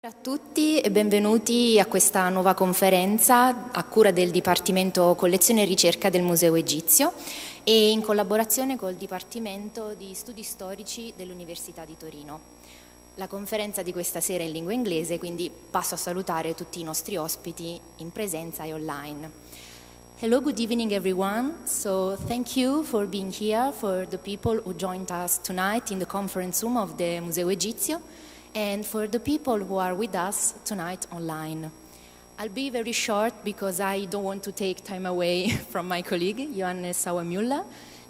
Ciao a tutti e benvenuti a questa nuova conferenza a cura del Dipartimento Collezione e Ricerca del Museo Egizio e in collaborazione col Dipartimento di Studi Storici dell'Università di Torino. La conferenza di questa sera è in lingua inglese, quindi passo a salutare tutti i nostri ospiti in presenza e online. Hello, good evening everyone. So thank you for being here, for the people who joined us tonight in the conference room of the Museo Egizio, and for the people who are with us tonight online. I'll be very short because I don't want to take time away from my colleague, Johannes Auenmüller,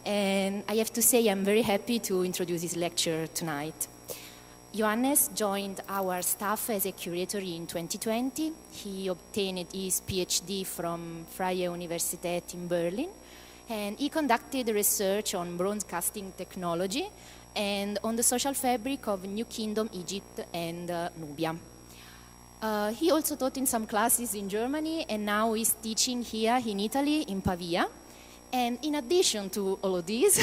and I have to say I'm very happy to introduce his lecture tonight. Johannes joined our staff as a curator in 2020. He obtained his PhD from Freie Universität in Berlin, and he conducted research on bronze casting technology and on the social fabric of New Kingdom Egypt and Nubia. He also taught in some classes in Germany, and now he's teaching here in Italy, in Pavia. And in addition to all of this,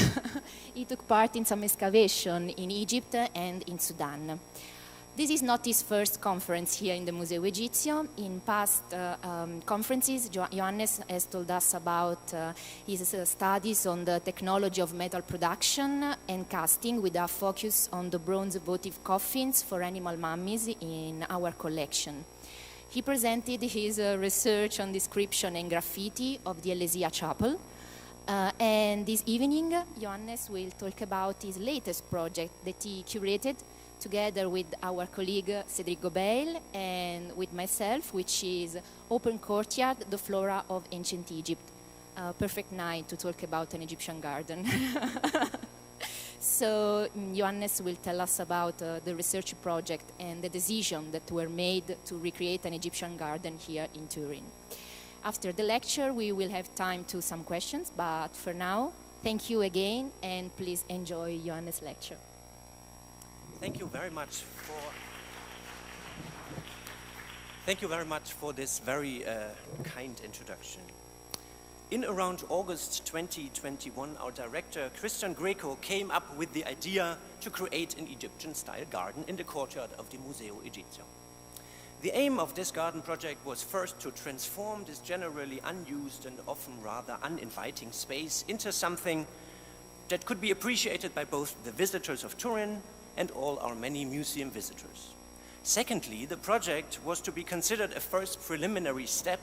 he took part in some excavation in Egypt and in Sudan. This is not his first conference here in the Museo Egizio. In past conferences, Johannes has told us about his studies on the technology of metal production and casting with a focus on the bronze votive coffins for animal mummies in our collection. He presented his research on description and graffiti of the Ecclesia Chapel. And this evening, Johannes will talk about his latest project that he curated together with our colleague Cédric Gobeil and with myself, which is Open Courtyard, the Flora of Ancient Egypt. Perfect night to talk about an Egyptian garden. So Johannes will tell us about the research project and the decision that were made to recreate an Egyptian garden here in Turin. After the lecture, we will have time to some questions, but for now, thank you again, and please enjoy Johannes' lecture. Thank you very much for this very kind introduction. In around August 2021, our director, Christian Greco, came up with the idea to create an Egyptian-style garden in the courtyard of the Museo Egizio. The aim of this garden project was first to transform this generally unused and often rather uninviting space into something that could be appreciated by both the visitors of Turin and all our many museum visitors. Secondly, the project was to be considered a first preliminary step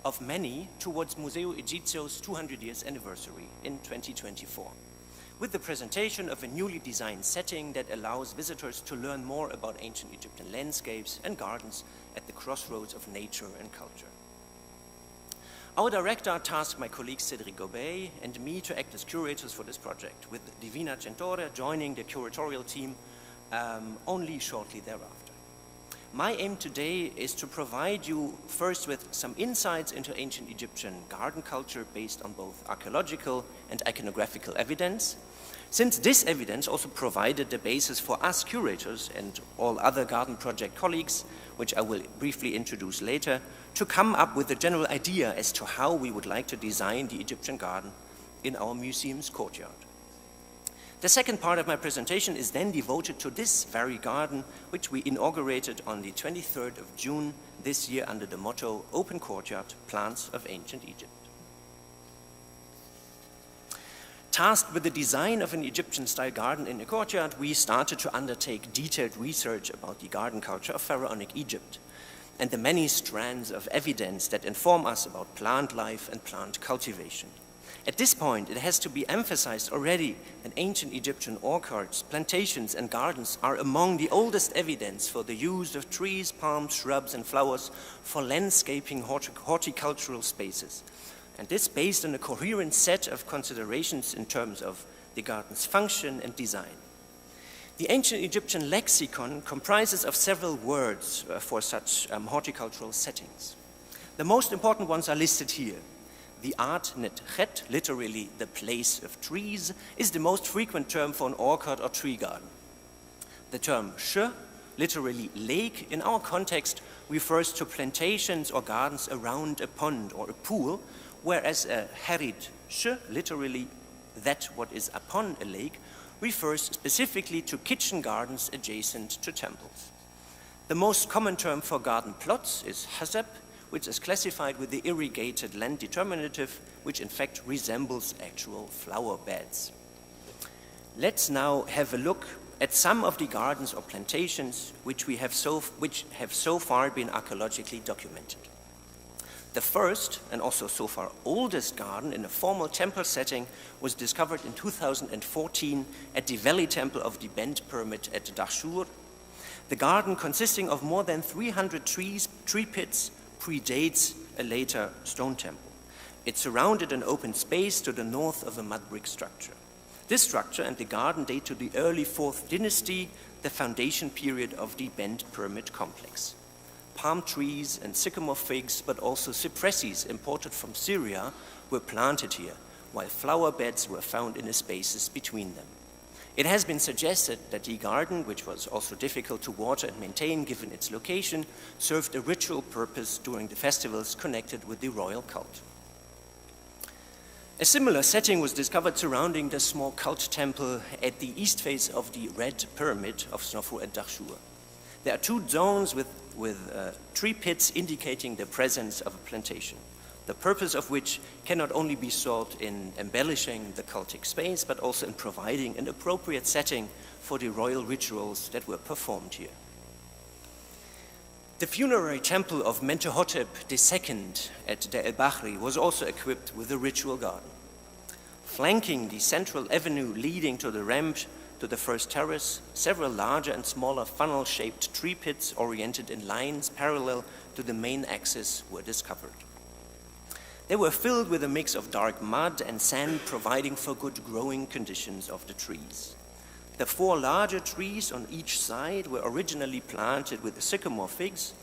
of many towards Museo Egizio's 200 years anniversary in 2024, with the presentation of a newly designed setting that allows visitors to learn more about ancient Egyptian landscapes and gardens at the crossroads of nature and culture. Our director tasked my colleague Cédric Gobeil and me to act as curators for this project, with Divina Gentore joining the curatorial team only shortly thereafter. My aim today is to provide you first with some insights into ancient Egyptian garden culture based on both archaeological and iconographical evidence, since this evidence also provided the basis for us curators and all other garden project colleagues, which I will briefly introduce later, to come up with a general idea as to how we would like to design the Egyptian garden in our museum's courtyard. The second part of my presentation is then devoted to this very garden, which we inaugurated on the 23rd of June this year under the motto Open Courtyard, Plants of Ancient Egypt. Tasked with the design of an Egyptian-style garden in a courtyard, we started to undertake detailed research about the garden culture of pharaonic Egypt and the many strands of evidence that inform us about plant life and plant cultivation. At this point, it has to be emphasized already that ancient Egyptian orchards, plantations, and gardens are among the oldest evidence for the use of trees, palms, shrubs, and flowers for landscaping horticultural spaces. And this based on a coherent set of considerations in terms of the garden's function and design. The ancient Egyptian lexicon comprises of several words for such horticultural settings. The most important ones are listed here. The art netchet, literally the place of trees, is the most frequent term for an orchard or tree garden. The term sh, literally lake, in our context refers to plantations or gardens around a pond or a pool, whereas a harid sh, literally that what is upon a lake, refers specifically to kitchen gardens adjacent to temples. The most common term for garden plots is hasab, which is classified with the irrigated land determinative, which in fact resembles actual flower beds. Let's now have a look at some of the gardens or plantations which have so far been archaeologically documented. The first, and also so far oldest garden in a formal temple setting was discovered in 2014 at the Valley Temple of the Bend Pyramid at Dahshur. The garden, consisting of more than 300 tree pits, predates a later stone temple. It surrounded an open space to the north of a mud brick structure. This structure and the garden date to the early 4th dynasty, the foundation period of the Bend Pyramid complex. Palm trees and sycamore figs, but also cypresses imported from Syria, were planted here, while flower beds were found in the spaces between them. It has been suggested that the garden, which was also difficult to water and maintain given its location, served a ritual purpose during the festivals connected with the royal cult. A similar setting was discovered surrounding the small cult temple at the east face of the Red Pyramid of Snofu at Dahshur. There are 2 zones with tree pits indicating the presence of a plantation, the purpose of which can not only be sought in embellishing the cultic space, but also in providing an appropriate setting for the royal rituals that were performed here. The funerary temple of Mentuhotep II at Deir el-Bahri was also equipped with a ritual garden. Flanking the central avenue leading to the ramp to the first terrace, several larger and smaller funnel-shaped tree pits oriented in lines parallel to the main axis were discovered. They were filled with a mix of dark mud and sand, providing for good growing conditions of the trees. The 4 larger trees on each side were originally planted with the sycamore figs,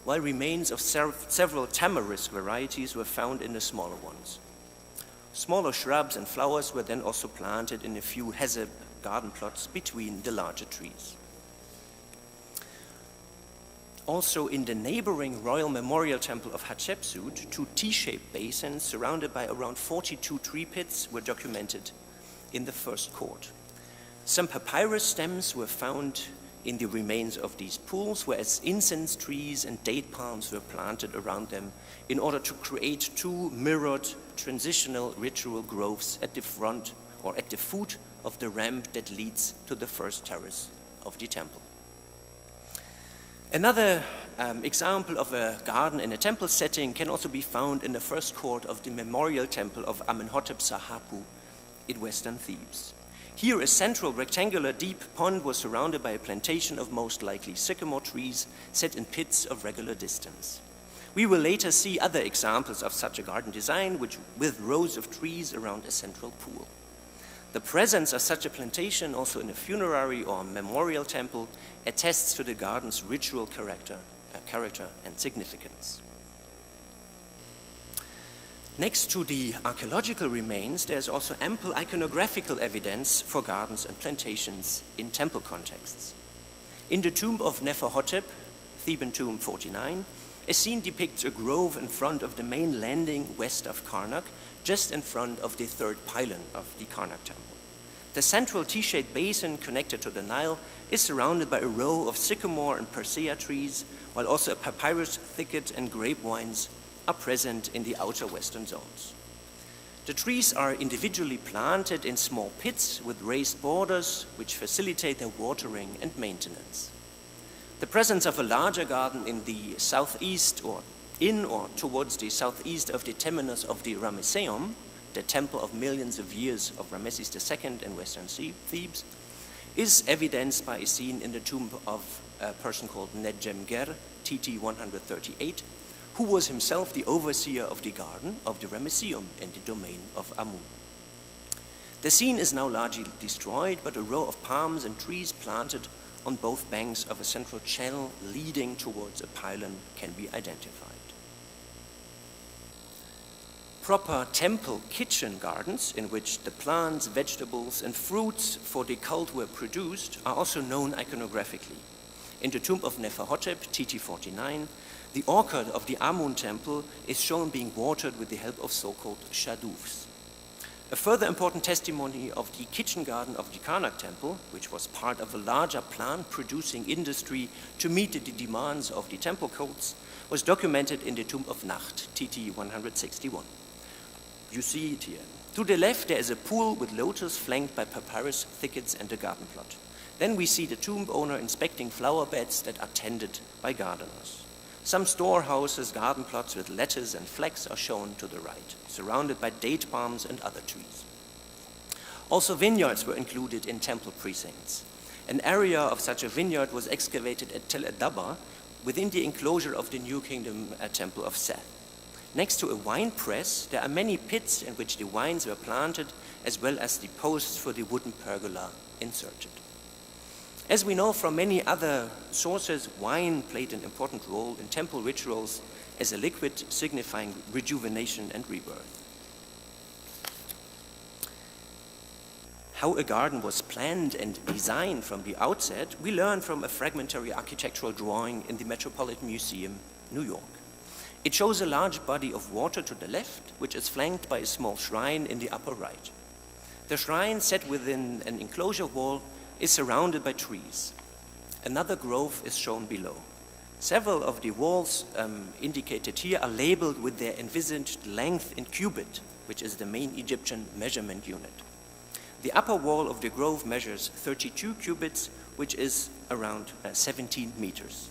while remains of several tamarisk varieties were found in the smaller ones. Smaller shrubs and flowers were then also planted in a few hasab garden plots between the larger trees. Also in the neighboring Royal Memorial Temple of Hatshepsut, 2 T-shaped basins surrounded by around 42 tree pits were documented in the first court. Some papyrus stems were found in the remains of these pools, whereas incense trees and date palms were planted around them in order to create 2 mirrored transitional ritual groves at the front or at the foot of the ramp that leads to the first terrace of the temple. Another example of a garden in a temple setting can also be found in the first court of the memorial temple of Amenhotep Sahapu in western Thebes. Here, a central rectangular deep pond was surrounded by a plantation of most likely sycamore trees set in pits of regular distance. We will later see other examples of such a garden design with rows of trees around a central pool. The presence of such a plantation also in a funerary or memorial temple attests to the garden's ritual character and significance. Next to the archaeological remains, there is also ample iconographical evidence for gardens and plantations in temple contexts. In the tomb of Neferhotep, Theban tomb 49, a scene depicts a grove in front of the main landing west of Karnak, just in front of the 3rd pylon of the Karnak temple. The central T-shaped basin connected to the Nile is surrounded by a row of sycamore and persea trees, while also a papyrus thicket and grape vines are present in the outer western zones. The trees are individually planted in small pits with raised borders, which facilitate their watering and maintenance. The presence of a larger garden in the southeast or towards the southeast of the temenos of the Ramesseum, the temple of millions of years of Ramesses II in western Thebes, is evidenced by a scene in the tomb of a person called Nedjemger, TT 138, who was himself the overseer of the garden of the Ramesseum in the domain of Amun. The scene is now largely destroyed, but a row of palms and trees planted on both banks of a central channel leading towards a pylon can be identified. Proper temple kitchen gardens, in which the plants, vegetables, and fruits for the cult were produced, are also known iconographically. In the tomb of Neferhotep, TT49, the orchard of the Amun temple is shown being watered with the help of so-called shadufs. A further important testimony of the kitchen garden of the Karnak temple, which was part of a larger plant-producing industry to meet the demands of the temple codes, was documented in the Tomb of Nacht, TT 161. You see it here. To the left, there is a pool with lotus flanked by papyrus thickets and a garden plot. Then we see the tomb owner inspecting flower beds that are tended by gardeners. Some storehouses, garden plots with lettuce and flax are shown to the right, surrounded by date palms and other trees. Also, vineyards were included in temple precincts. An area of such a vineyard was excavated at Tel Adaba within the enclosure of the New Kingdom Temple of Seth. Next to a wine press, there are many pits in which the wines were planted, as well as the posts for the wooden pergola inserted. As we know from many other sources, wine played an important role in temple rituals as a liquid signifying rejuvenation and rebirth. How a garden was planned and designed from the outset, we learn from a fragmentary architectural drawing in the Metropolitan Museum, New York. It shows a large body of water to the left, which is flanked by a small shrine in the upper right. The shrine, set within an enclosure wall, is surrounded by trees. Another grove is shown below. Several of the walls indicated here are labeled with their envisaged length in cubit, which is the main Egyptian measurement unit. The upper wall of the grove measures 32 cubits, which is around 17 meters.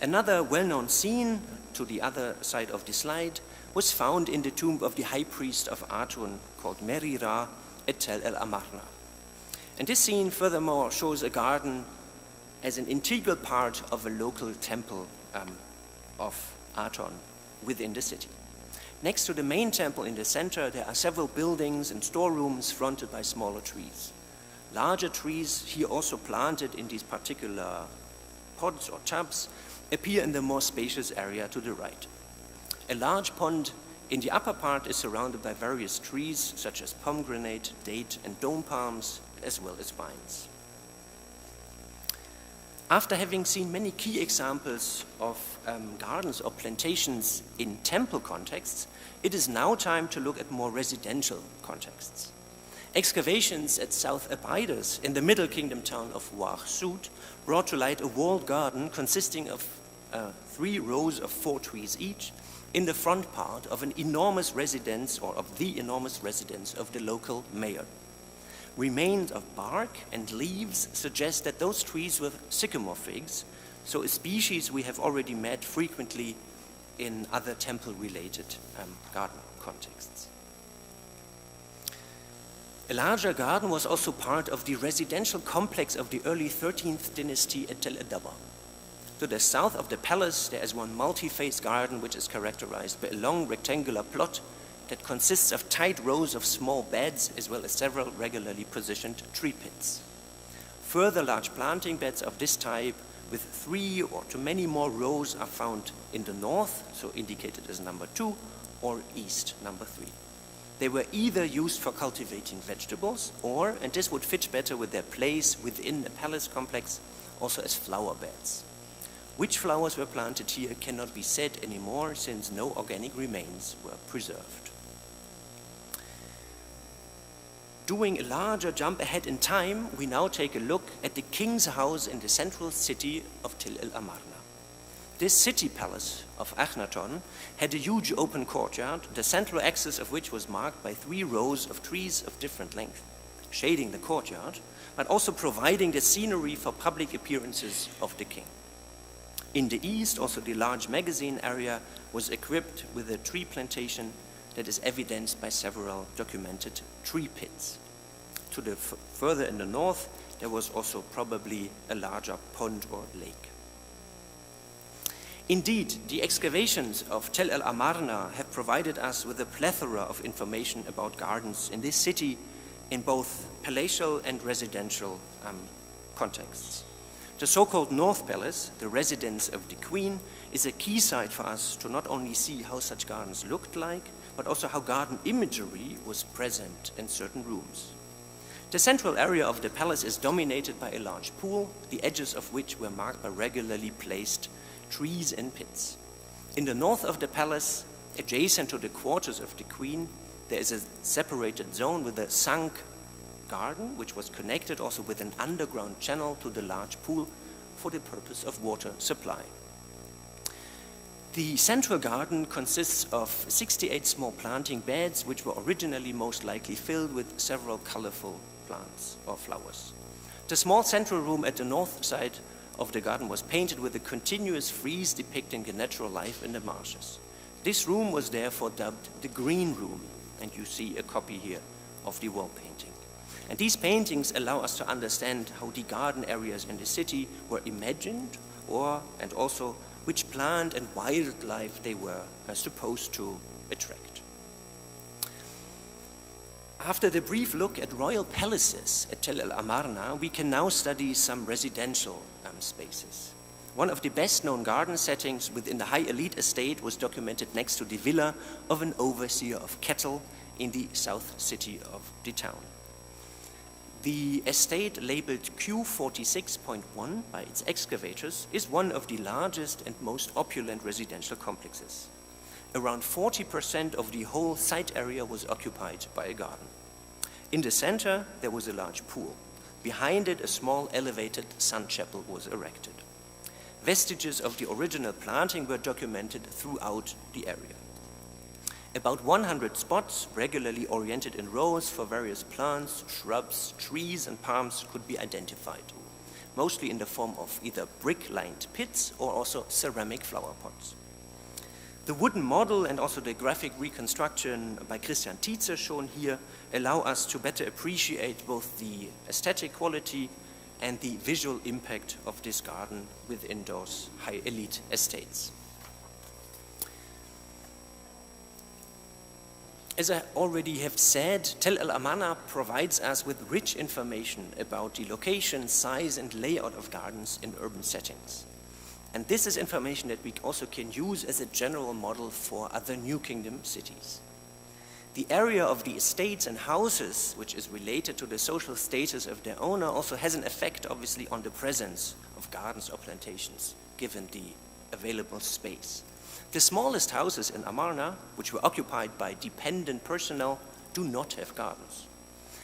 Another well-known scene to the other side of the slide was found in the tomb of the high priest of Atum called Merira at Tel el Amarna. And this scene furthermore shows a garden as an integral part of a local temple of Aton within the city. Next to the main temple in the center, there are several buildings and storerooms fronted by smaller trees. Larger trees, here also planted in these particular pods or tubs, appear in the more spacious area to the right. A large pond in the upper part is surrounded by various trees, such as pomegranate, date, and dome palms, as well as vines. After having seen many key examples of gardens or plantations in temple contexts, it is now time to look at more residential contexts. Excavations at South Abydos in the Middle Kingdom town of Ouar Soud brought to light a walled garden consisting of 3 rows of 4 trees each in the front part of an enormous residence, or of the enormous residence of the local mayor. Remains of bark and leaves suggest that those trees were sycamore figs, so a species we have already met frequently in other temple-related garden contexts. A larger garden was also part of the residential complex of the early 13th dynasty at Tel Adaba. To the south of the palace, there is one multi-phase garden which is characterized by a long rectangular plot that consists of tight rows of small beds as well as several regularly positioned tree pits. Further large planting beds of this type with 3 or to many more rows are found in the north, so indicated as number 2, or east, number 3. They were either used for cultivating vegetables or, and this would fit better with their place within the palace complex, also as flower beds. Which flowers were planted here cannot be said anymore since no organic remains were preserved. Doing a larger jump ahead in time, we now take a look at the king's house in the central city of Tel el Amarna. This city palace of Akhenaton had a huge open courtyard, the central axis of which was marked by 3 rows of trees of different length, shading the courtyard, but also providing the scenery for public appearances of the king. In the east, also the large magazine area was equipped with a tree plantation that is evidenced by several documented tree pits. To the further in the north, there was also probably a larger pond or lake. Indeed, the excavations of Tel el Amarna have provided us with a plethora of information about gardens in this city in both palatial and residential contexts. The so-called North Palace, the residence of the Queen, is a key site for us to not only see how such gardens looked like, but also how garden imagery was present in certain rooms. The central area of the palace is dominated by a large pool, the edges of which were marked by regularly placed trees and pits. In the north of the palace, adjacent to the quarters of the Queen, There is a separated zone with a sunk garden, which was connected also with an underground channel to the large pool for the purpose of water supply. The central garden consists of 68 small planting beds, which were originally most likely filled with several colorful plants or flowers. The small central room at the north side of the garden was painted with a continuous frieze depicting the natural life in the marshes. This room was therefore dubbed the Green Room, and you see a copy here of the wall painting. And these paintings allow us to understand how the garden areas in the city were imagined, and also which plant and wildlife they were supposed to attract. After the brief look at royal palaces at Tel El Amarna, we can now study some residential spaces. One of the best-known garden settings within the high elite estate was documented next to the villa of an overseer of cattle in the south city of the town. The estate, labeled Q46.1 by its excavators, is one of the largest and most opulent residential complexes. Around 40% of the whole site area was occupied by a garden. In the center, there was a large pool. Behind it, a small elevated sun chapel was erected. Vestiges of the original planting were documented throughout the area. About 100 spots, regularly oriented in rows for various plants, shrubs, trees, and palms could be identified, mostly in the form of either brick-lined pits or also ceramic flower pots. The wooden model and also the graphic reconstruction by Christian Tietze shown here allow us to better appreciate both the aesthetic quality and the visual impact of this garden within those high elite estates. As I already have said, Tel El Amarna provides us with rich information about the location, size, and layout of gardens in urban settings. And this is information that we also can use as a general model for other New Kingdom cities. The area of the estates and houses, which is related to the social status of their owner, also has an effect, obviously, on the presence of gardens or plantations, given the available space. The smallest houses in Amarna, which were occupied by dependent personnel, do not have gardens.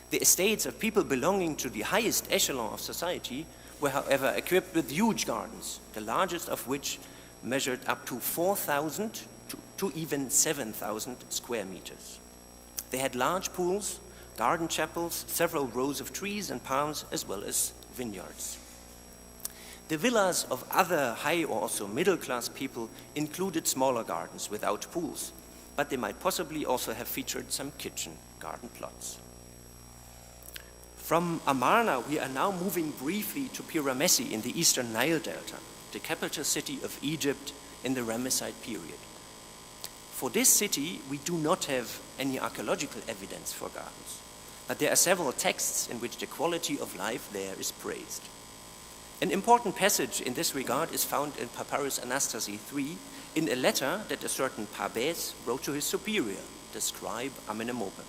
The estates of people belonging to the highest echelon of society were, however, equipped with huge gardens, the largest of which measured up to 4,000 to even 7,000 square meters. They had large pools, garden chapels, several rows of trees and palms, as well as vineyards. The villas of other high or also middle-class people included smaller gardens without pools, but they might possibly also have featured some kitchen garden plots. From Amarna, we are now moving briefly to Pyramesi in the eastern Nile Delta, the capital city of Egypt in the Ramesside period. For this city, we do not have any archaeological evidence for gardens, but there are several texts in which the quality of life there is praised. An important passage in this regard is found in Papyrus Anastasia III in a letter that a certain Pabes wrote to his superior, the scribe Amenemope.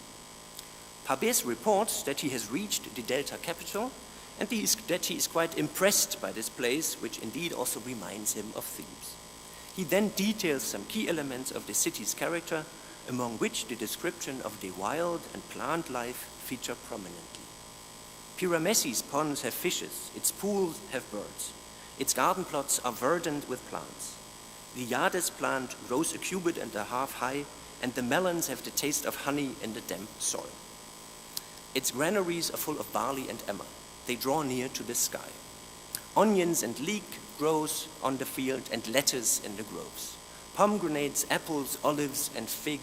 Pabes reports that he has reached the Delta capital and that he is quite impressed by this place, which indeed also reminds him of Thebes. He then details some key elements of the city's character, among which the description of the wild and plant life feature prominently. Pyramesi's ponds have fishes, its pools have birds, its garden plots are verdant with plants. The Yades plant grows a cubit and a half high, and the melons have the taste of honey in the damp soil. Its granaries are full of barley and emmer. They draw near to the sky. Onions and leek grows on the field and lettuce in the groves. Pomegranates, apples, olives, and fig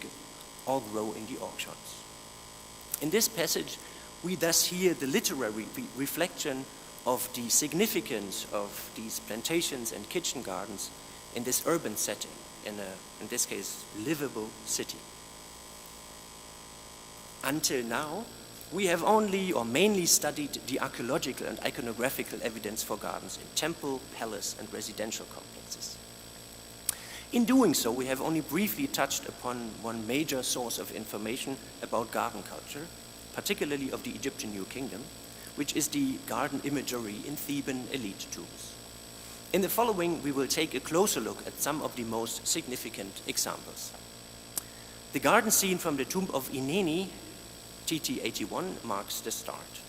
all grow in the orchards. In this passage, we thus hear the literary reflection of the significance of these plantations and kitchen gardens in this urban setting, in this case, livable city. Until now, we have only or mainly studied the archaeological and iconographical evidence for gardens in temple, palace, and residential complexes. In doing so, we have only briefly touched upon one major source of information about garden culture, particularly of the Egyptian New Kingdom, which is the garden imagery in Theban elite tombs. In the following, we will take a closer look at some of the most significant examples. The garden scene from the tomb of Ineni, TT 81, marks the start.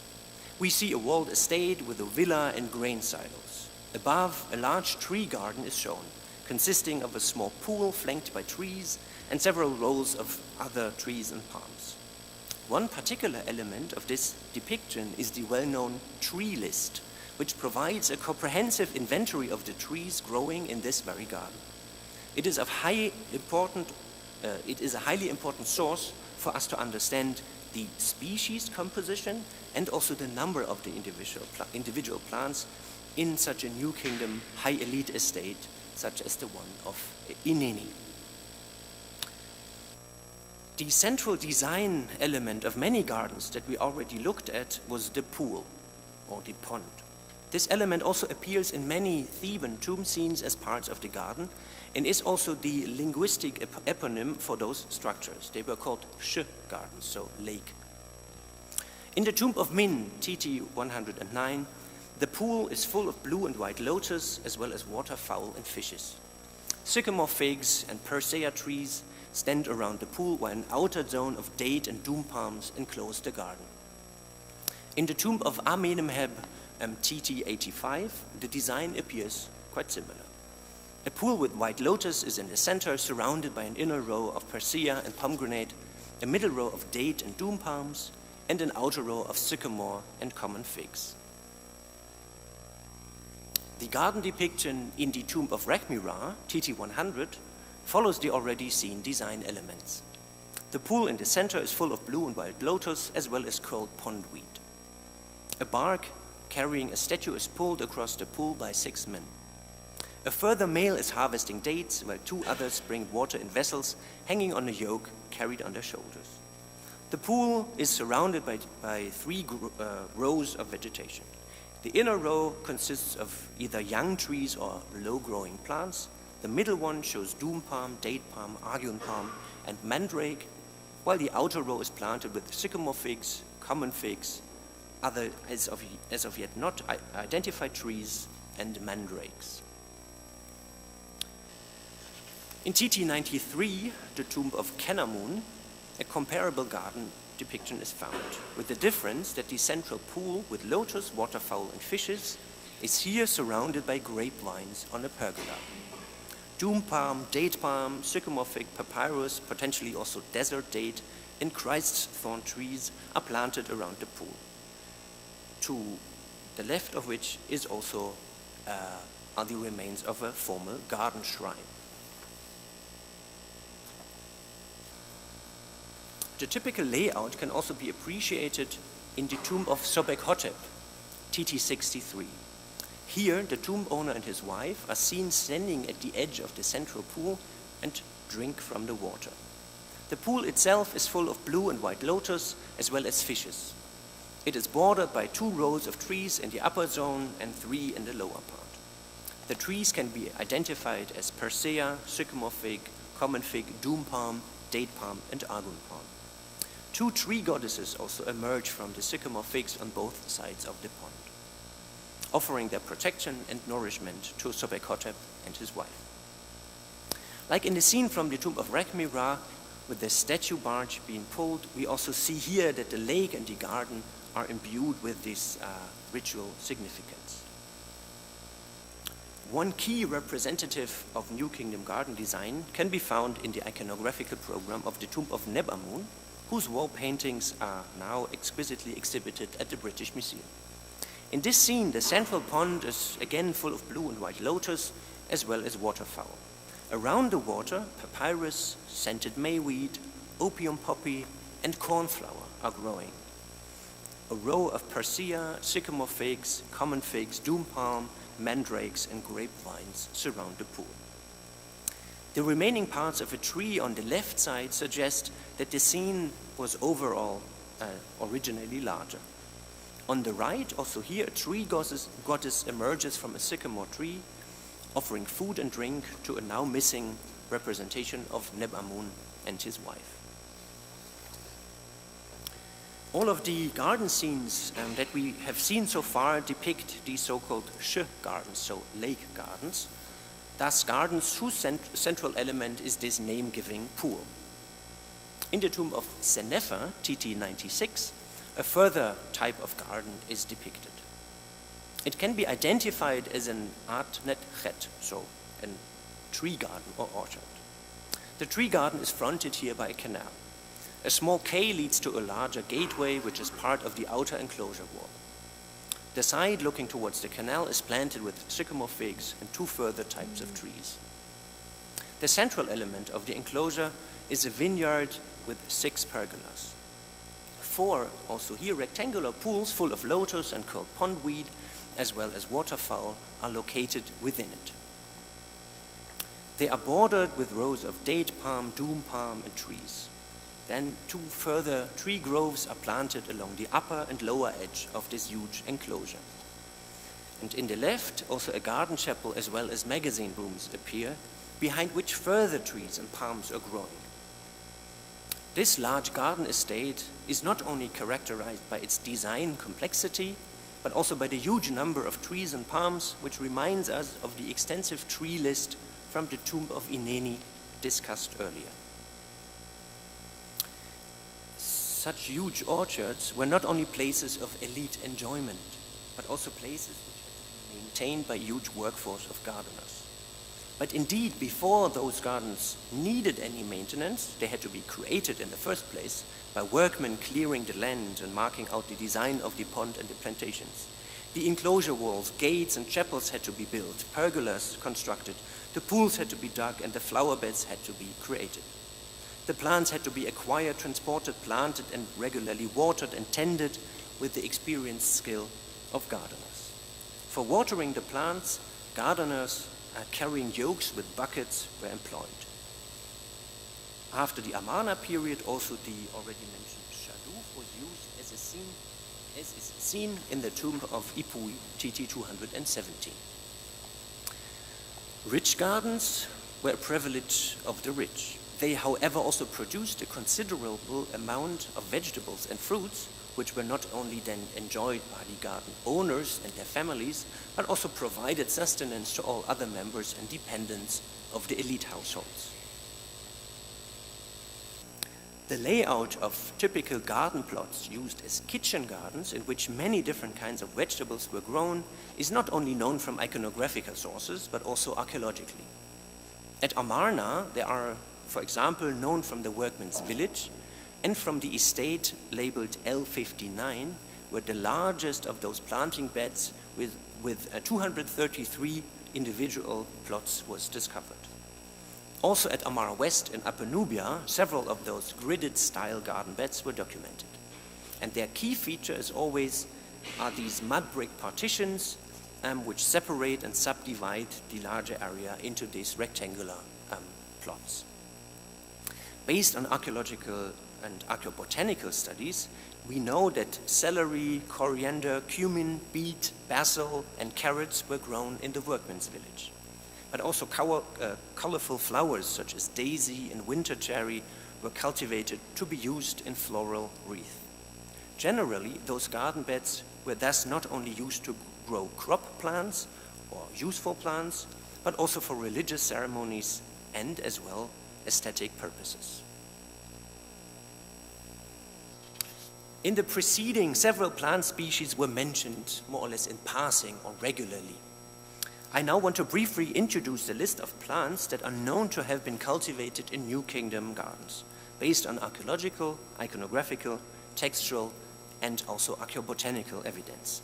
We see a walled estate with a villa and grain silos. Above, a large tree garden is shown, consisting of a small pool flanked by trees and several rows of other trees and palms. One particular element of this depiction is the well-known tree list, which provides a comprehensive inventory of the trees growing in this very garden. It is a highly important source for us to understand the species composition and also the number of the individual plants in such a New Kingdom high elite estate such as the one of Ineni. The central design element of many gardens that we already looked at was the pool or the pond. This element also appears in many Theban tomb scenes as parts of the garden and is also the linguistic eponym for those structures. They were called Sh gardens, so lake. In the tomb of Min, TT 109, the pool is full of blue and white lotus as well as waterfowl and fishes. Sycamore figs and persea trees stand around the pool while an outer zone of date and doom palms enclose the garden. In the tomb of Amenemheb, TT 85, the design appears quite similar. A pool with white lotus is in the center, surrounded by an inner row of persea and pomegranate, a middle row of date and doom palms, and an outer row of sycamore and common figs. The garden depiction in the tomb of Rekhmira, TT 100, follows the already seen design elements. The pool in the center is full of blue and white lotus as well as curled pondweed. A bark carrying a statue is pulled across the pool by 6 men. A further male is harvesting dates, while 2 others bring water in vessels hanging on a yoke carried on their shoulders. The pool is surrounded by 3 rows of vegetation. The inner row consists of either young trees or low-growing plants. The middle one shows doom palm, date palm, argun palm, and mandrake, while the outer row is planted with sycamore figs, common figs, other as of yet not identified trees, and mandrakes. In TT 93, the tomb of Kenamun, a comparable garden depiction is found, with the difference that the central pool with lotus, waterfowl, and fishes is here surrounded by grapevines on a pergola. Doom palm, date palm, sycamore fig, papyrus, potentially also desert date, and Christ's thorn trees are planted around the pool, to the left of which is also are the remains of a formal garden shrine. The typical layout can also be appreciated in the tomb of Sobek-Hotep, TT 63. Here, the tomb owner and his wife are seen standing at the edge of the central pool and drink from the water. The pool itself is full of blue and white lotus as well as fishes. It is bordered by 2 rows of trees in the upper zone and 3 in the lower part. The trees can be identified as persea, sycamore fig, common fig, doom palm, date palm, and argun palm. 2 tree goddesses also emerge from the sycamore figs on both sides of the pond, offering their protection and nourishment to Sobek-Hotep and his wife. Like in the scene from the tomb of Rekhmira, with the statue barge being pulled, we also see here that the lake and the garden are imbued with this ritual significance. One key representative of New Kingdom garden design can be found in the iconographical program of the tomb of Neb-Amun, whose wall paintings are now exquisitely exhibited at the British Museum. In this scene, the central pond is again full of blue and white lotus, as well as waterfowl. Around the water, papyrus, scented mayweed, opium poppy, and cornflower are growing. A row of persea, sycamore figs, common figs, doom palm, mandrakes, and grapevines surround the pool. The remaining parts of a tree on the left side suggest that the scene was overall originally larger. On the right, also here, a tree goddess emerges from a sycamore tree, offering food and drink to a now missing representation of Neb-Amun and his wife. All of the garden scenes that we have seen so far depict the so-called Sh gardens, so lake gardens, thus gardens whose central element is this name-giving pool. In the tomb of Senefer, TT 96, a further type of garden is depicted. It can be identified as an art netchet, so a tree garden or orchard. The tree garden is fronted here by a canal. A small quay leads to a larger gateway, which is part of the outer enclosure wall. The side looking towards the canal is planted with sycamore figs and 2 further types of trees. The central element of the enclosure is a vineyard with 6 pergolas. 4, also here, rectangular pools full of lotus and curled pondweed, as well as waterfowl, are located within it. They are bordered with rows of date palm, doom palm, and trees. Then 2 further tree groves are planted along the upper and lower edge of this huge enclosure. And in the left, also a garden chapel as well as magazine rooms appear, behind which further trees and palms are growing. This large garden estate is not only characterized by its design complexity, but also by the huge number of trees and palms, which reminds us of the extensive tree list from the tomb of Ineni discussed earlier. Such huge orchards were not only places of elite enjoyment, but also places which had to be maintained by a huge workforce of gardeners. But indeed, before those gardens needed any maintenance, they had to be created in the first place by workmen clearing the land and marking out the design of the pond and the plantations. The enclosure walls, gates, and chapels had to be built, pergolas constructed, the pools had to be dug, and the flower beds had to be created. The plants had to be acquired, transported, planted, and regularly watered and tended with the experienced skill of gardeners. For watering the plants, gardeners carrying yokes with buckets were employed. After the Amarna period, also the already mentioned shaduf was used as is seen in the tomb of Ipui, TT 217. Rich gardens were a privilege of the rich. They, however, also produced a considerable amount of vegetables and fruits, which were not only then enjoyed by the garden owners and their families, but also provided sustenance to all other members and dependents of the elite households. The layout of typical garden plots used as kitchen gardens, in which many different kinds of vegetables were grown, is not only known from iconographical sources, but also archaeologically. At Amarna, there are, for example, known from the workman's village and from the estate labeled L59, where the largest of those planting beds with 233 individual plots was discovered. Also at Amara West in Upper Nubia, several of those gridded style garden beds were documented. And their key feature, as always, are these mud brick partitions which separate and subdivide the larger area into these rectangular plots. Based on archaeological and archaeobotanical studies, we know that celery, coriander, cumin, beet, basil, and carrots were grown in the workman's village. But also colorful flowers such as daisy and winter cherry were cultivated to be used in floral wreath. Generally, those garden beds were thus not only used to grow crop plants or useful plants, but also for religious ceremonies and as well aesthetic purposes. In the preceding, several plant species were mentioned more or less in passing or regularly. I now want to briefly introduce the list of plants that are known to have been cultivated in New Kingdom gardens, based on archaeological, iconographical, textual, and also archaeobotanical evidence.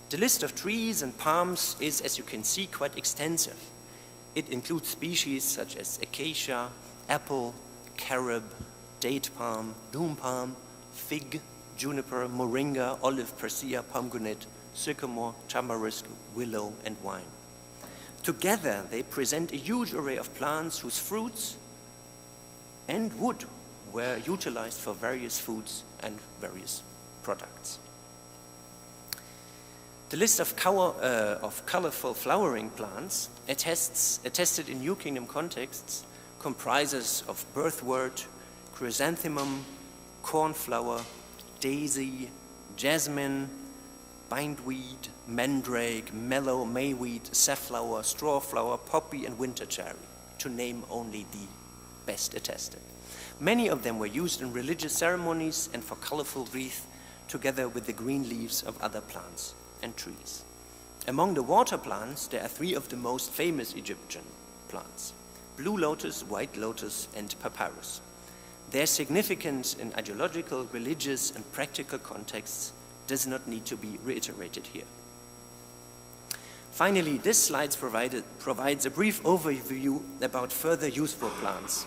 The list of trees and palms is, as you can see, quite extensive. It includes species such as acacia, apple, carob, date palm, doom palm, fig, juniper, moringa, olive, persea, pomegranate, sycamore, tamarisk, willow, and wine. Together, they present a huge array of plants whose fruits and wood were utilized for various foods and various products. The list of colorful flowering plants attested in New Kingdom contexts comprises of birthwort, chrysanthemum, cornflower, daisy, jasmine, bindweed, mandrake, mallow, mayweed, safflower, strawflower, poppy, and winter cherry, to name only the best attested. Many of them were used in religious ceremonies and for colorful wreaths, together with the green leaves of other plants and trees. Among the water plants, there are three of the most famous Egyptian plants: blue lotus, white lotus, and papyrus. Their significance in ideological, religious, and practical contexts does not need to be reiterated here. Finally, this slide provides a brief overview about further useful plants.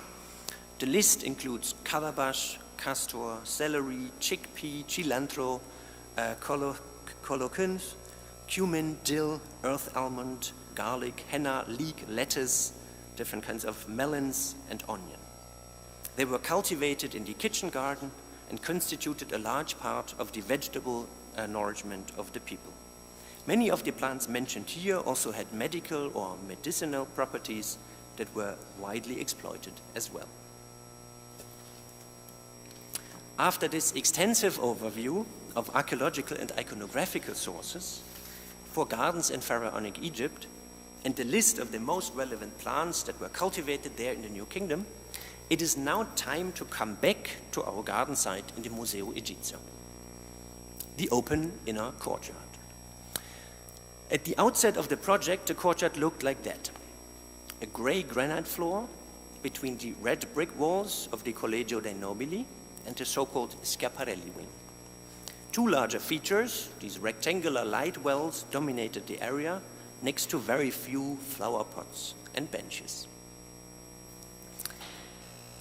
The list includes calabash, castor, celery, chickpea, cilantro, coloquins, cumin, dill, earth almond, garlic, henna, leek, lettuce, different kinds of melons, and onion. They were cultivated in the kitchen garden and constituted a large part of the vegetable nourishment of the people. Many of the plants mentioned here also had medical or medicinal properties that were widely exploited as well. After this extensive overview of archaeological and iconographical sources for gardens in pharaonic Egypt and the list of the most relevant plants that were cultivated there in the New Kingdom, it is now time to come back to our garden site in the Museo Egizio, the open inner courtyard. At the outset of the project, the courtyard looked like that: a gray granite floor between the red brick walls of the Collegio dei Nobili and the so-called Schiaparelli wing. Two larger features, these rectangular light wells, dominated the area, next to very few flower pots and benches.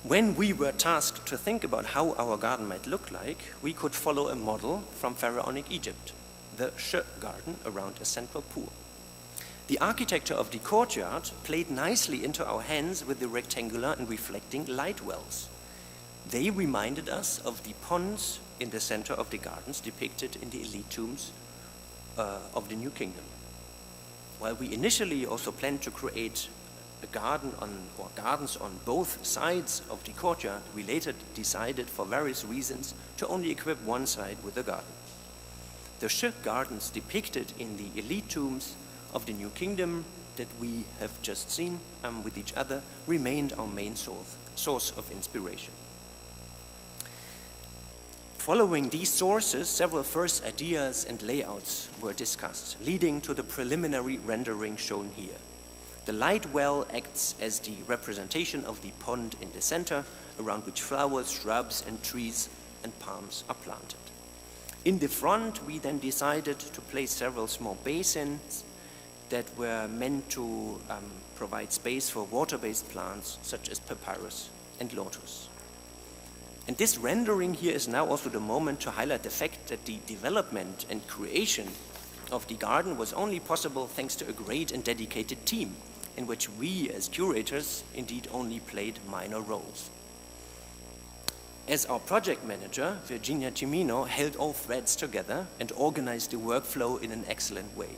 When we were tasked to think about how our garden might look like, we could follow a model from pharaonic Egypt, the Sh garden around a central pool. The architecture of the courtyard played nicely into our hands with the rectangular and reflecting light wells. They reminded us of the ponds in the center of the gardens depicted in the elite tombs of the New Kingdom. While we initially also planned to create a garden or gardens on both sides of the courtyard, we later decided for various reasons to only equip one side with a garden. The Sh gardens depicted in the elite tombs of the New Kingdom that we have just seen with each other remained our main source of inspiration. Following these sources, several first ideas and layouts were discussed, leading to the preliminary rendering shown here. The light well acts as the representation of the pond in the center, around which flowers, shrubs, and trees and palms are planted. In the front, we then decided to place several small basins that were meant to provide space for water-based plants such as papyrus and lotus. And this rendering here is now also the moment to highlight the fact that the development and creation of the garden was only possible thanks to a great and dedicated team, in which we as curators indeed only played minor roles. As our project manager, Virginia Cimino held all threads together and organized the workflow in an excellent way.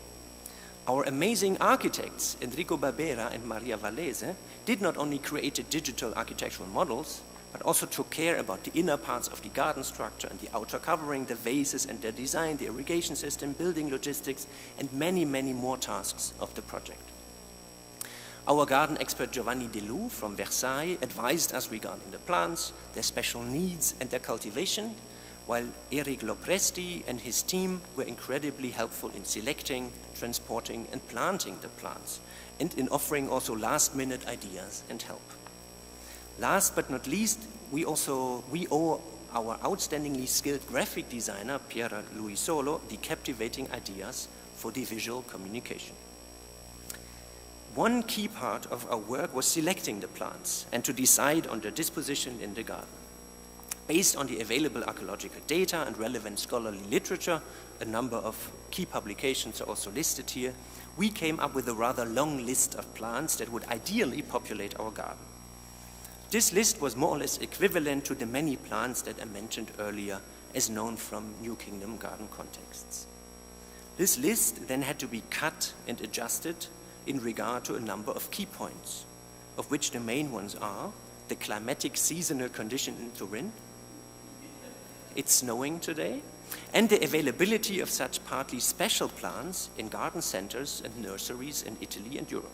Our amazing architects, Enrico Barbera and Maria Vallese, did not only create digital architectural models, but also took care about the inner parts of the garden structure and the outer covering, the vases and their design, the irrigation system, building logistics, and many, many more tasks of the project. Our garden expert Giovanni Delou from Versailles advised us regarding the plants, their special needs and their cultivation, while Eric Lopresti and his team were incredibly helpful in selecting, transporting and planting the plants, and in offering also last-minute ideas and help. Last but not least, we owe our outstandingly skilled graphic designer, Piera Luisolo, the captivating ideas for the visual communication. One key part of our work was selecting the plants and to decide on their disposition in the garden. Based on the available archaeological data and relevant scholarly literature, a number of key publications are also listed here, we came up with a rather long list of plants that would ideally populate our garden. This list was more or less equivalent to the many plants that I mentioned earlier as known from New Kingdom garden contexts. This list then had to be cut and adjusted in regard to a number of key points, of which the main ones are the climatic seasonal condition in Turin, it's snowing today, and the availability of such partly special plants in garden centers and nurseries in Italy and Europe.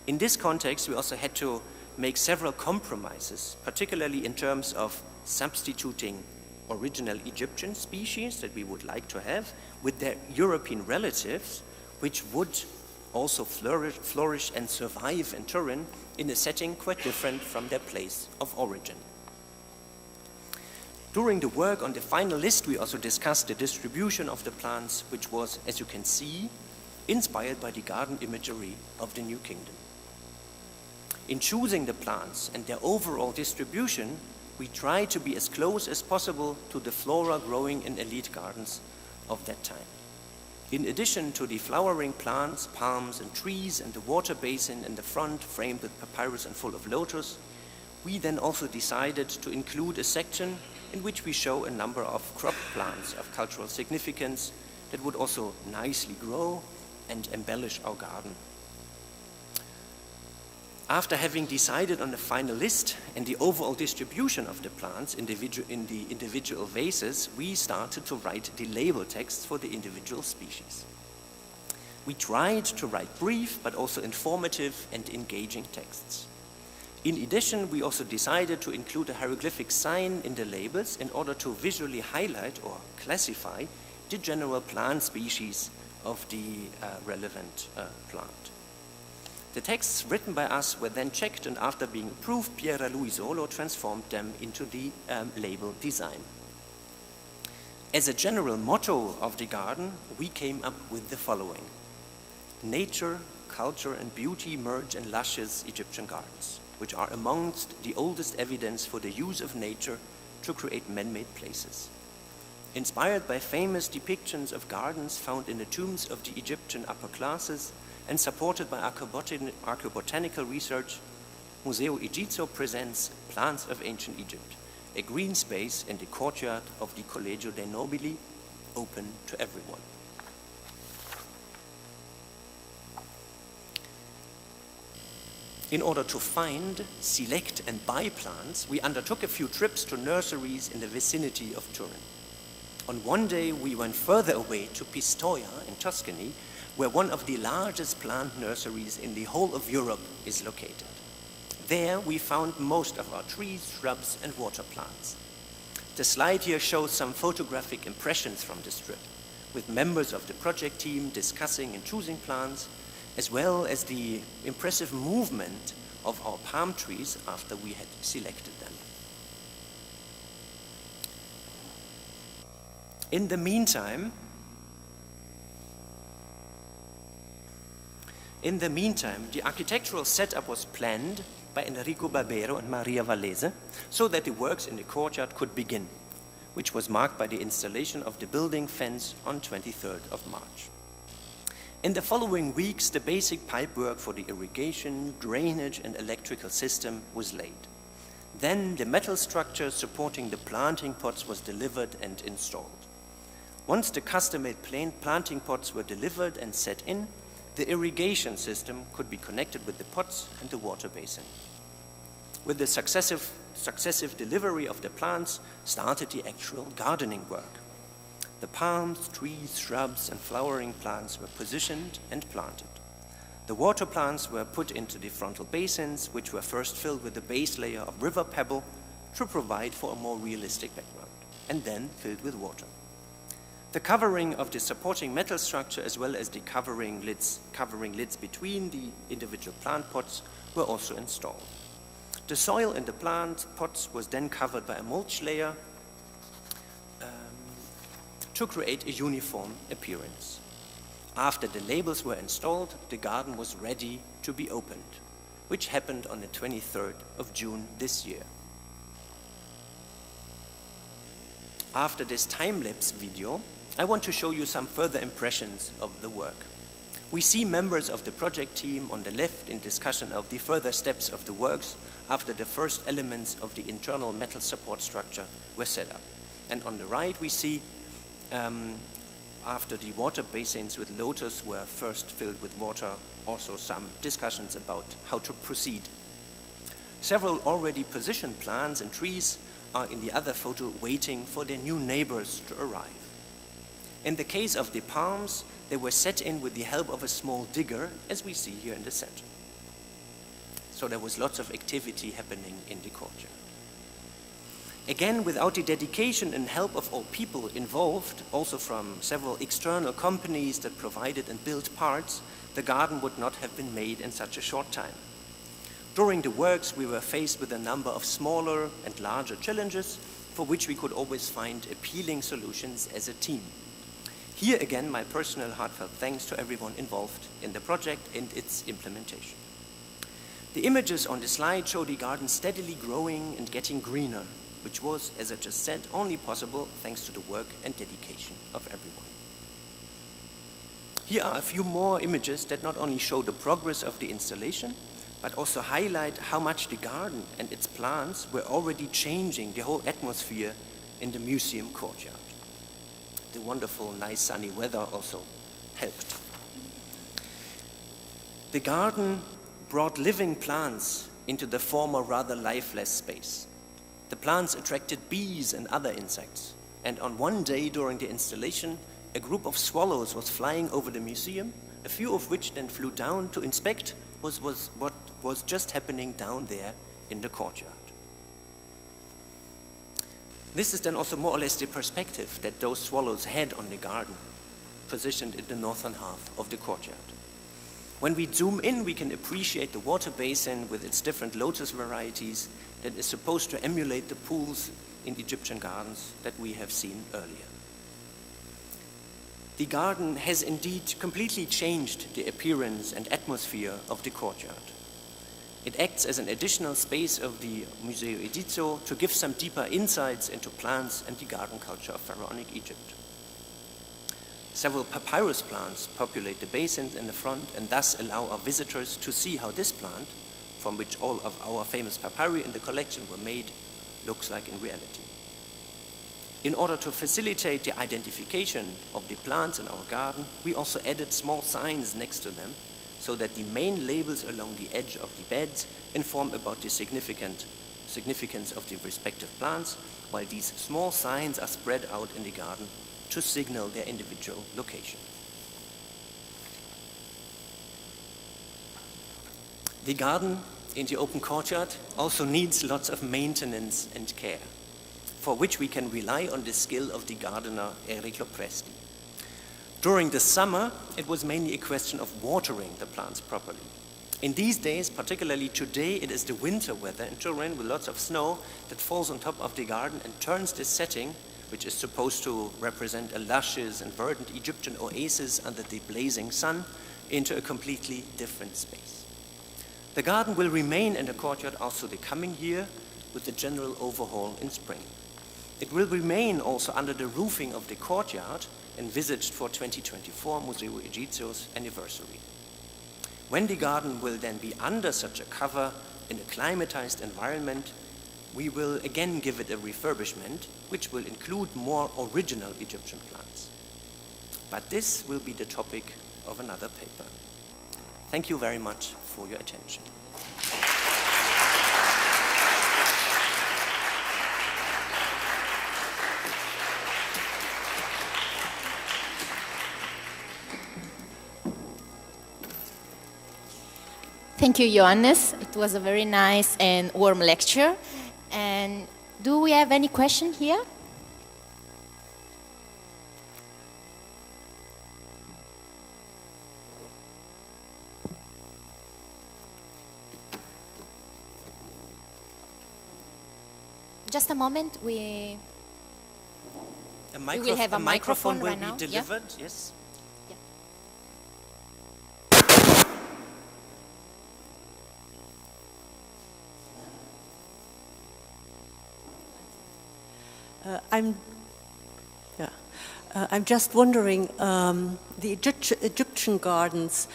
In this context, we also had to make several compromises, particularly in terms of substituting original Egyptian species that we would like to have with their European relatives, which would also flourish and survive in Turin in a setting quite different from their place of origin. During the work on the final list, we also discussed the distribution of the plants, which was, as you can see, inspired by the garden imagery of the New Kingdom. In choosing the plants and their overall distribution, we try to be as close as possible to the flora growing in elite gardens of that time. In addition to the flowering plants, palms and trees, and the water basin in the front framed with papyrus and full of lotus, we then also decided to include a section in which we show a number of crop plants of cultural significance that would also nicely grow and embellish our garden. After having decided on the final list and the overall distribution of the plants in the individual vases, we started to write the label texts for the individual species. We tried to write brief but also informative and engaging texts. In addition, we also decided to include a hieroglyphic sign in the labels in order to visually highlight or classify the general plant species of the relevant plant. The texts written by us were then checked, and after being approved, Piera Luisolo transformed them into the label design. As a general motto of the garden, we came up with the following: nature, culture, and beauty merge in luscious Egyptian gardens, which are amongst the oldest evidence for the use of nature to create man-made places. Inspired by famous depictions of gardens found in the tombs of the Egyptian upper classes, and supported by archaeobotanical research, Museo Egizio presents Plants of Ancient Egypt, a green space in the courtyard of the Collegio dei Nobili, open to everyone. In order to find, select, and buy plants, we undertook a few trips to nurseries in the vicinity of Turin. On one day, we went further away to Pistoia in Tuscany, where one of the largest plant nurseries in the whole of Europe is located. There we found most of our trees, shrubs, and water plants. The slide here shows some photographic impressions from this trip, with members of the project team discussing and choosing plants, as well as the impressive movement of our palm trees after we had selected them. In the meantime, the architectural setup was planned by Enrico Barbero and Maria Vallese so that the works in the courtyard could begin, which was marked by the installation of the building fence on 23rd of March. In the following weeks, the basic pipework for the irrigation, drainage, and electrical system was laid. Then the metal structure supporting the planting pots was delivered and installed. Once the custom-made planting pots were delivered and set in, the irrigation system could be connected with the pots and the water basin. With the successive delivery of the plants started the actual gardening work. The palms, trees, shrubs, and flowering plants were positioned and planted. The water plants were put into the frontal basins, which were first filled with a base layer of river pebble to provide for a more realistic background, and then filled with water. The covering of the supporting metal structure, as well as the covering lids between the individual plant pots, were also installed. The soil in the plant pots was then covered by a mulch layer to create a uniform appearance. After the labels were installed, the garden was ready to be opened, which happened on the 23rd of June this year. After this time-lapse video, I want to show you some further impressions of the work. We see members of the project team on the left in discussion of the further steps of the works after the first elements of the internal metal support structure were set up. And on the right we see after the water basins with lotus were first filled with water, also some discussions about how to proceed. Several already positioned plants and trees are in the other photo waiting for their new neighbors to arrive. In the case of the palms, they were set in with the help of a small digger, as we see here in the center. So there was lots of activity happening in the courtyard. Again, without the dedication and help of all people involved, also from several external companies that provided and built parts, the garden would not have been made in such a short time. During the works, we were faced with a number of smaller and larger challenges for which we could always find appealing solutions as a team. Here again, my personal heartfelt thanks to everyone involved in the project and its implementation. The images on the slide show the garden steadily growing and getting greener, which was, as I just said, only possible thanks to the work and dedication of everyone. Here are a few more images that not only show the progress of the installation, but also highlight how much the garden and its plants were already changing the whole atmosphere in the museum courtyard. The wonderful, nice sunny weather also helped. The garden brought living plants into the former rather lifeless space. The plants attracted bees and other insects, and on one day during the installation, a group of swallows was flying over the museum, a few of which then flew down to inspect what was just happening down there in the courtyard. This is then also more or less the perspective that those swallows had on the garden, positioned in the northern half of the courtyard. When we zoom in, we can appreciate the water basin with its different lotus varieties that is supposed to emulate the pools in Egyptian gardens that we have seen earlier. The garden has indeed completely changed the appearance and atmosphere of the courtyard. It acts as an additional space of the Museo Egizio to give some deeper insights into plants and the garden culture of pharaonic Egypt. Several papyrus plants populate the basins in the front and thus allow our visitors to see how this plant, from which all of our famous papyri in the collection were made, looks like in reality. In order to facilitate the identification of the plants in our garden, we also added small signs next to them so that the main labels along the edge of the beds inform about the significance of the respective plants, while these small signs are spread out in the garden to signal their individual location. The garden in the open courtyard also needs lots of maintenance and care, for which we can rely on the skill of the gardener Eric Lopresti. During the summer, it was mainly a question of watering the plants properly. In these days, particularly today, it is the winter weather in Turin with lots of snow that falls on top of the garden and turns this setting, which is supposed to represent a luscious and verdant Egyptian oasis under the blazing sun, into a completely different space. The garden will remain in the courtyard also the coming year with the general overhaul in spring. It will remain also under the roofing of the courtyard, envisaged for 2024 Museo Egizio's anniversary. When the garden will then be under such a cover in a climatized environment, we will again give it a refurbishment, which will include more original Egyptian plants. But this will be the topic of another paper. Thank you very much for your attention. Thank you, Johannes. It was a very nice and warm lecture. And do we have any question here? Just a moment. We will have a microphone right now. Will be delivered, yes. I'm just wondering, the Egyptian gardens,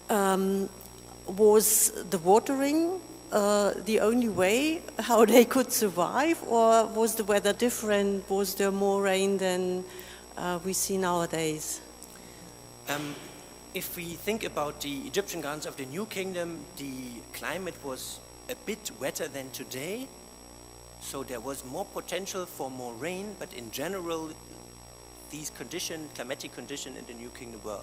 was the watering the only way how they could survive, or was the weather different? Was there more rain than we see nowadays? If we think about the Egyptian gardens of the New Kingdom, the climate was a bit wetter than today. So there was more potential for more rain, but in general, these climatic conditions in the New Kingdom were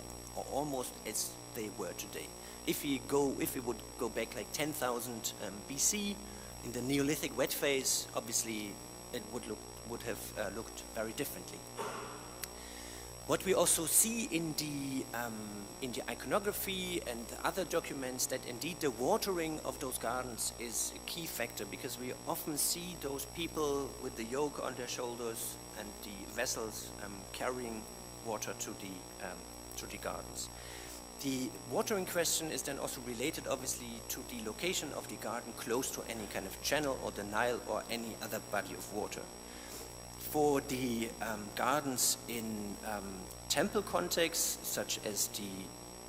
almost as they were today. If we would go back like 10,000 BC, in the Neolithic wet phase, obviously it would have looked very differently. What we also see in the iconography and the other documents, that indeed the watering of those gardens is a key factor, because we often see those people with the yoke on their shoulders and the vessels carrying water to the gardens. The watering question is then also related, obviously, to the location of the garden close to any kind of channel or the Nile or any other body of water. For the gardens in temple contexts, such as the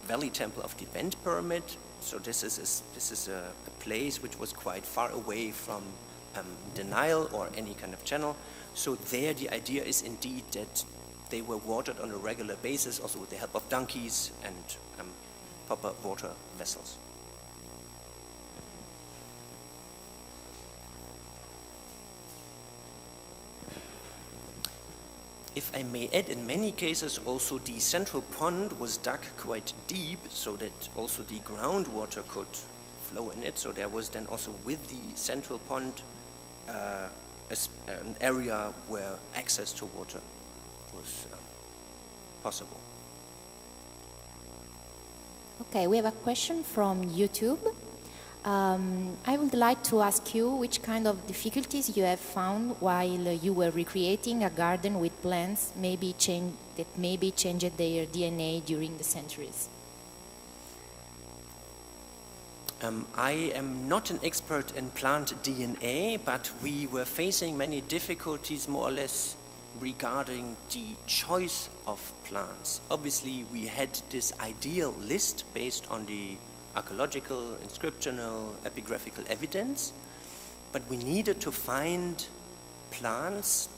Valley Temple of the Bent Pyramid, so this is a place which was quite far away from the Nile or any kind of channel. So there the idea is indeed that they were watered on a regular basis, also with the help of donkeys and proper water vessels. If I may add, in many cases also the central pond was dug quite deep, so that also the groundwater could flow in it. So there was then also with the central pond an area where access to water was possible. Okay, we have a question from YouTube. I would like to ask you which kind of difficulties you have found while you were recreating a garden with plants that maybe changed their DNA during the centuries. I am not an expert in plant DNA, but we were facing many difficulties more or less regarding the choice of plants. Obviously, we had this ideal list based on the archaeological, inscriptional, epigraphical evidence, but we needed to find plants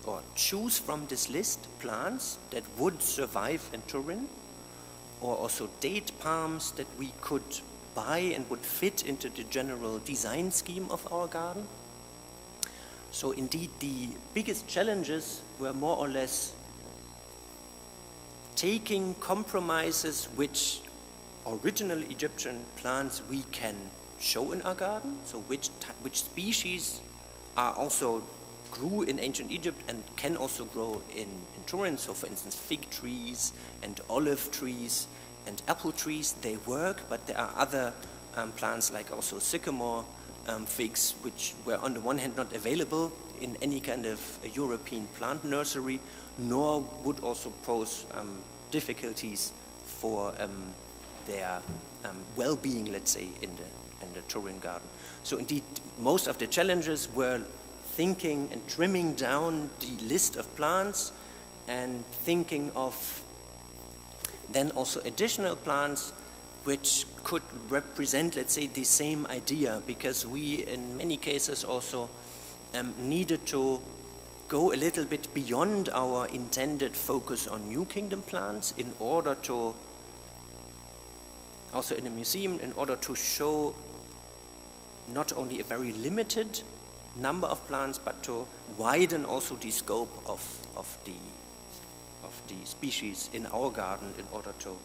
or choose from this list plants that would survive in Turin, or also date palms that we could buy and would fit into the general design scheme of our garden. So indeed the biggest challenges were more or less taking compromises which original Egyptian plants we can show in our garden, so which species are also grew in ancient Egypt and can also grow in Turin. So for instance, fig trees and olive trees and apple trees, they work, but there are other plants like also sycamore figs, which were on the one hand not available in any kind of a European plant nursery, nor would also pose difficulties for their well-being, let's say, in the Turin garden. So indeed, most of the challenges were thinking and trimming down the list of plants and thinking of then also additional plants which could represent, let's say, the same idea, because we in many cases also needed to go a little bit beyond our intended focus on New Kingdom plants in order to, also in a museum, in order to show not only a very limited number of plants, but to widen also the scope of the species in our garden in order to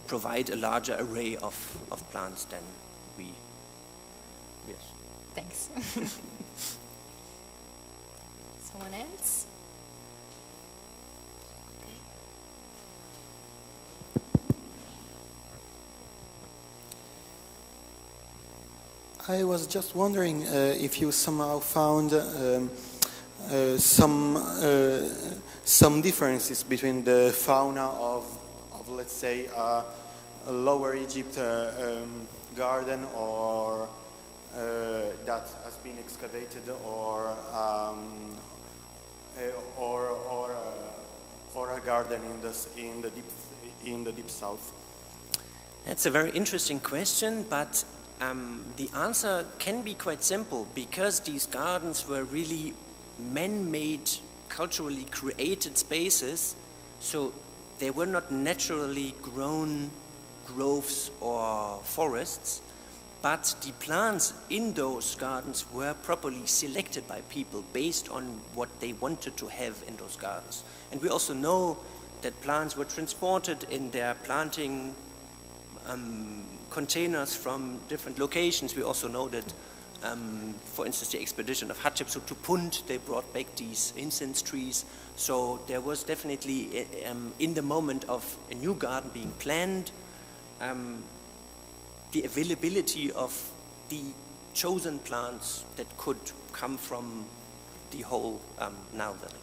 provide a larger array of plants than we. Yes. Thanks. Someone else? I was just wondering if you somehow found some differences between the fauna of let's say, a Lower Egypt garden, or that has been excavated, or a garden in the deep south. That's a very interesting question, but the answer can be quite simple, because these gardens were really man-made, culturally created spaces, so they were not naturally grown groves or forests, but the plants in those gardens were properly selected by people based on what they wanted to have in those gardens. And we also know that plants were transported in their planting containers from different locations. We also know that, for instance, the expedition of Hatshepsut to Punt, they brought back these incense trees. So there was definitely, in the moment of a new garden being planned, the availability of the chosen plants that could come from the whole Nile Valley.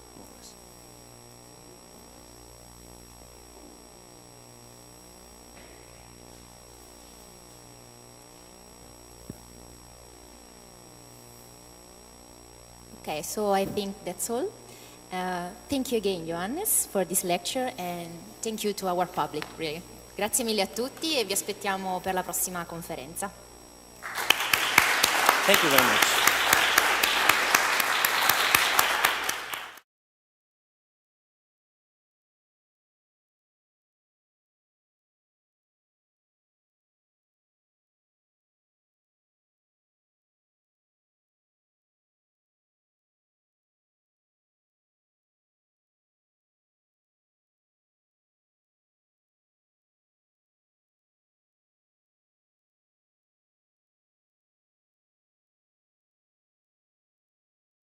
Okay, so I think that's all. Thank you again, Johannes, for this lecture, and thank you to our public, really. Grazie mille a tutti e vi aspettiamo per la prossima conferenza. Thank you very much.